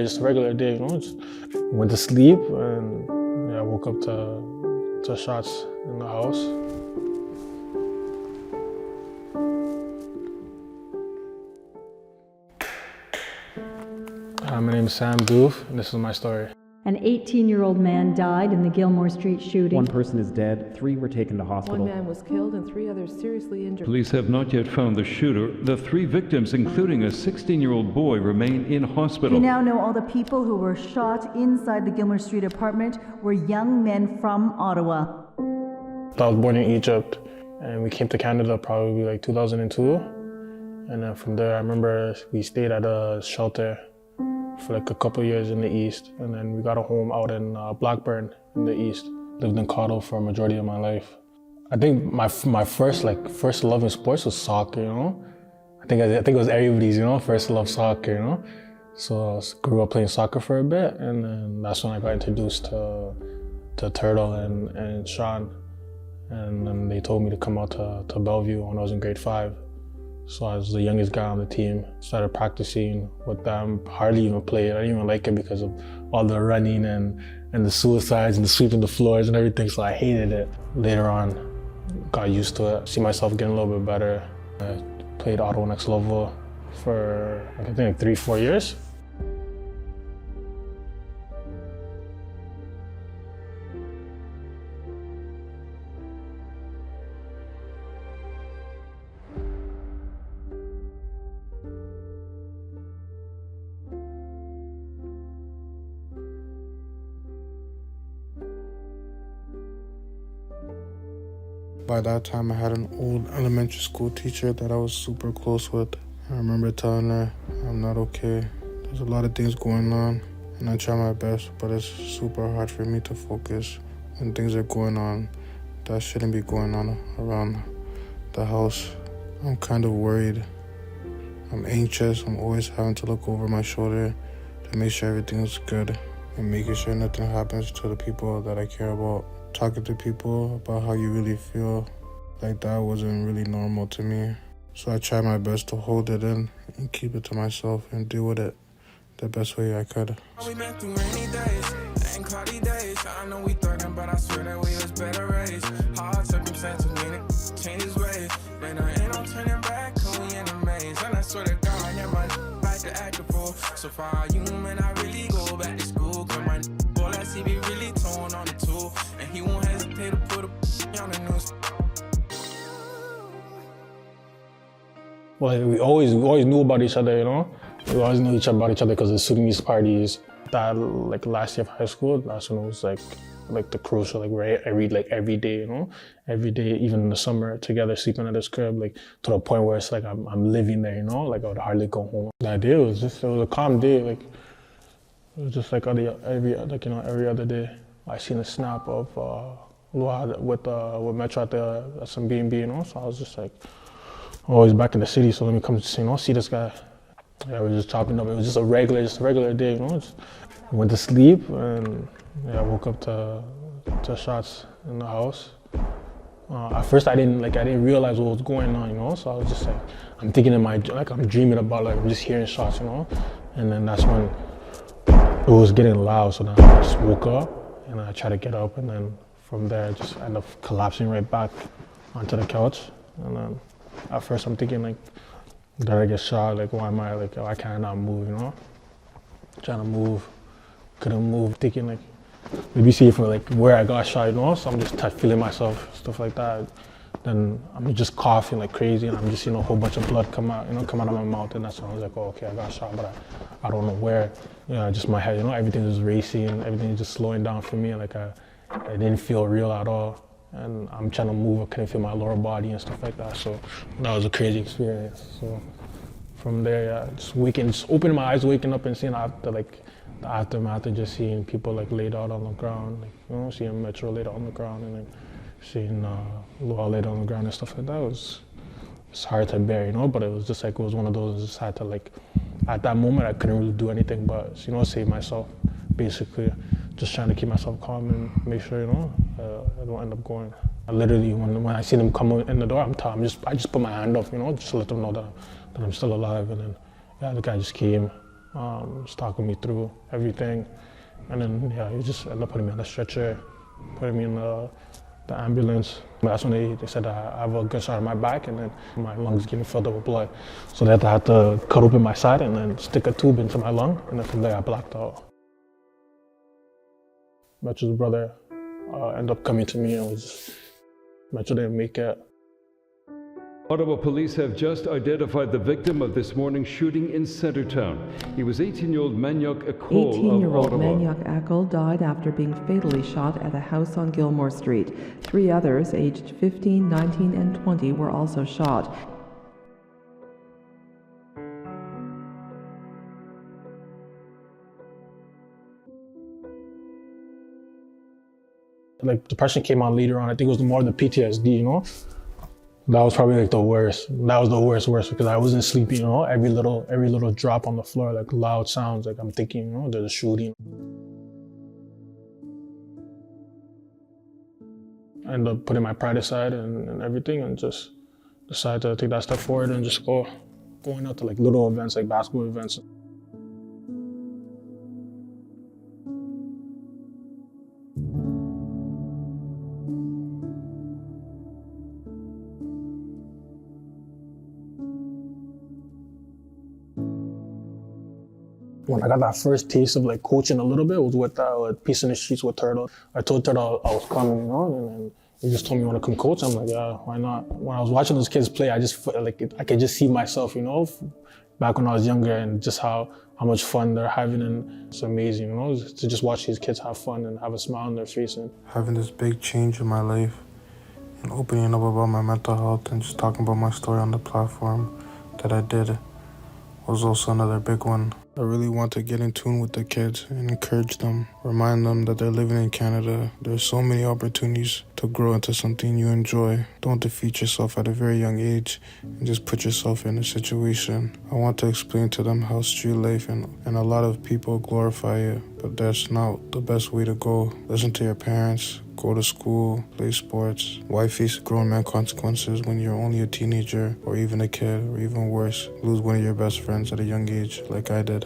Just a regular day, you know, just went to sleep and I woke up to shots in the house. My name is Sam Douf, and this is my story. An 18-year-old man died in the Gilmour Street shooting. One person is dead, 3 were taken to hospital. One man was killed and 3 others seriously injured. Police have not yet found the shooter. The 3 victims, including a 16-year-old boy, remain in hospital. We now know all the people who were shot inside the Gilmour Street apartment were young men from Ottawa. I was born in Egypt, and we came to Canada probably like 2002. And then from there, I remember we stayed at a shelter for like a couple of years in the East, and then we got a home out in Blackburn in the East. Lived in Cotto for a majority of my life. I think my first love in sports was soccer, you know? I think it was everybody's, you know, first love soccer, you know? So I grew up playing soccer for a bit, and then that's when I got introduced to Turtle and Sean. And then they told me to come out to Bellevue when I was in grade 5. So I was the youngest guy on the team. Started practicing with them, hardly even played. I didn't even like it because of all the running and the suicides and the sweeping the floors and everything, so I hated it. Later on, got used to it, see myself getting a little bit better. I played Ottawa Next Level for, I think, like 3-4 years. By that time, I had an old elementary school teacher that I was super close with. I remember telling her, I'm not okay. There's a lot of things going on, and I try my best, but it's super hard for me to focus when things are going on that shouldn't be going on around the house. I'm kind of worried. I'm anxious. I'm always having to look over my shoulder to make sure everything's good and making sure nothing happens to the people that I care about. Talking to people about how you really feel, like that wasn't really normal to me. So I tried my best to hold it in and keep it to myself and deal with it the best way I could. We been through rainy days and cloudy days. I know we thuggin', but I swear that we was better raised. Hard circumstances mean it changes ways. Then I ain't no turning back, cause we in a maze. And I swear to God, yeah, my like to act a fool. So far, you man, I really go back to school. Cause my boy, I see me really torn on the tool. And he won't hesitate to put a on the news. Well, we always knew about each other, you know? We always knew about each other because of the Sudanese parties. That, like, last year of high school, that's when it was like the crucial, like, where I read like every day, you know? Every day, even in the summer, together, sleeping at his crib, like, to the point where it's like I'm living there, you know? Like, I would hardly go home. The idea was just, it was a calm day, like, it was just like every other day. I seen a snap of with Metro at some B&B, you know? So I was just like, oh, he's back in the city, so let me come, you know, see this guy. Yeah, we were just chopping up. It was just a regular day, you know. Just went to sleep and I woke up to shots in the house. At first, I didn't realize what was going on, you know. So I was just like, I'm thinking I'm dreaming about, like, I'm just hearing shots, you know. And then that's when it was getting loud. So then I just woke up and I tried to get up, and then from there, I just ended up collapsing right back onto the couch. And then at first, I'm thinking, like, did I get shot? Like, why am I, like, why can't I not move, you know? Trying to move, couldn't move, thinking, like, maybe see from, like, where I got shot, you know? So I'm just feeling myself, stuff like that. Then I'm just coughing like crazy, and I'm just seeing a whole bunch of blood come out of my mouth, and that's when I was like, oh, okay, I got shot, but I don't know where. Yeah, just my head, you know, everything was racing, everything was just slowing down for me, like, I didn't feel real at all. And I'm trying to move, I couldn't feel my lower body and stuff like that. So that was a crazy experience. So from there, yeah, just opening my eyes, waking up and seeing the aftermath and just seeing people like laid out on the ground, like, you know, seeing Metro laid out on the ground, and then seeing Law laid on the ground and stuff like that. It's hard to bear, you know, but it was just like, it was one of those, I just had to, like, at that moment I couldn't really do anything but, you know, save myself, basically. Just trying to keep myself calm and make sure, you know, I don't end up going. I literally, when I see them come in the door, I just put my hand up, you know, just to let them know that I'm still alive. And then, yeah, the guy just came, just talking me through everything. And then, yeah, he just ended up putting me on the stretcher, putting me in the ambulance. That's when they said I have a gunshot in my back and then my lungs getting filled up with blood. So they had to cut open my side and then stick a tube into my lung, and then from there I blacked out. Metro's brother ended up coming to me and was just, Metro didn't make it. Ottawa police have just identified the victim of this morning's shooting in Centertown. He was 18-year-old Jean-Jacques of 18-year-old Ottawa. Jean-Jacques Ackel died after being fatally shot at a house on Gilmour Street. 3 others, aged 15, 19, and 20, were also shot. Like, depression came on later on. I think it was more the PTSD, you know? That was probably like the worst. That was the worst because I wasn't sleeping, you know? Every little drop on the floor, like loud sounds, like I'm thinking, you know, there's a shooting. I ended up putting my pride aside and everything and just decided to take that step forward and just going out to like little events, like basketball events. When I got that first taste of like coaching a little bit, it was with Peace in the Streets with Turtle. I told Turtle I was coming, you know, and then he just told me, you want to come coach? I'm like, yeah, why not? When I was watching those kids play, I just felt like I could just see myself, you know, back when I was younger, and just how much fun they're having, and it's amazing, you know, to just watch these kids have fun and have a smile on their face. And having this big change in my life and opening up about my mental health and just talking about my story on the platform that I did was also another big one. I really want to get in tune with the kids and encourage them, remind them that they're living in Canada. There's so many opportunities to grow into something you enjoy. Don't defeat yourself at a very young age and just put yourself in a situation. I want to explain to them how street life and a lot of people glorify it, but that's not the best way to go. Listen to your parents, go to school, play sports. Why face grown man consequences when you're only a teenager or even a kid, or even worse, lose one of your best friends at a young age like I did?